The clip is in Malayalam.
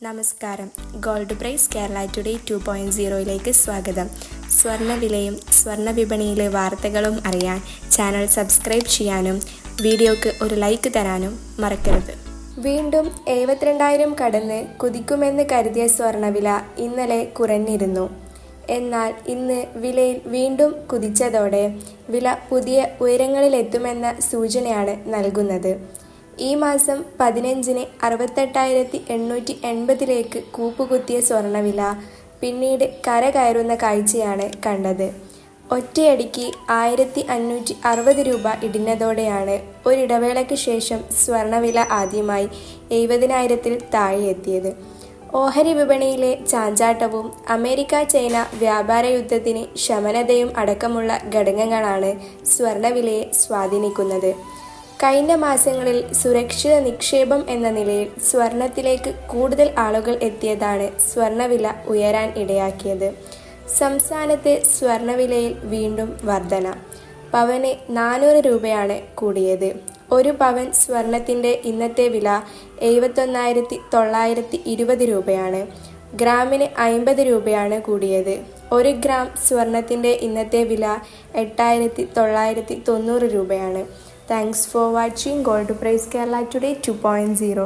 നമസ്കാരം. ഗോൾഡ് പ്രൈസ് കേരള ടുഡേ 2.0യിലേക്ക് സ്വാഗതം. സ്വർണ്ണവിലയും സ്വർണ്ണ വിപണിയിലെ വാർത്തകളും അറിയാൻ ചാനൽ സബ്സ്ക്രൈബ് ചെയ്യാനും വീഡിയോക്ക് ഒരു ലൈക്ക് തരാനും മറക്കരുത്. വീണ്ടും 72,000 കടന്ന് കുതിക്കുമെന്ന് കരുതിയ സ്വർണ്ണവില ഇന്നലെ കുറഞ്ഞിരുന്നു. എന്നാൽ ഇന്ന് വിലയിൽ വീണ്ടും കുതിച്ചതോടെ വില പുതിയ ഉയരങ്ങളിലെത്തുമെന്ന സൂചനയാണ് നൽകുന്നത്. ഈ മാസം 15-ന് 68,880 കൂപ്പുകുത്തിയ സ്വർണ്ണവില പിന്നീട് കരകയറുന്ന കാഴ്ചയാണ് കണ്ടത്. ഒറ്റയടിക്ക് 1,560 രൂപ ഇടിഞ്ഞതോടെയാണ് ഒരിടവേളയ്ക്ക് ശേഷം സ്വർണ്ണവില ആദ്യമായി 70,000-ൽ താഴെ എത്തിയത്. ഓഹരി വിപണിയിലെ ചാഞ്ചാട്ടവും അമേരിക്ക-ചൈന വ്യാപാര യുദ്ധത്തിന് ശമനതയും അടക്കമുള്ള ഘടകങ്ങളാണ് സ്വർണ്ണവിലയെ സ്വാധീനിക്കുന്നത്. കഴിഞ്ഞ മാസങ്ങളിൽ സുരക്ഷിത നിക്ഷേപം എന്ന നിലയിൽ സ്വർണത്തിലേക്ക് കൂടുതൽ ആളുകൾ എത്തിയതാണ് സ്വർണ്ണവില ഉയരാൻ ഇടയാക്കിയത്. സംസ്ഥാനത്ത് സ്വർണ്ണവിലയിൽ വീണ്ടും വർധന. പവന് 400 രൂപയാണ് കൂടിയത്. ഒരു പവൻ സ്വർണത്തിൻ്റെ ഇന്നത്തെ വില 71,920 രൂപയാണ്. ഗ്രാമിന് 50 രൂപയാണ് കൂടിയത്. 1 ഗ്രാം സ്വർണത്തിൻ്റെ ഇന്നത്തെ വില 8,990 രൂപയാണ്. Thanks for watching Gold Price Kerala Today 2.0.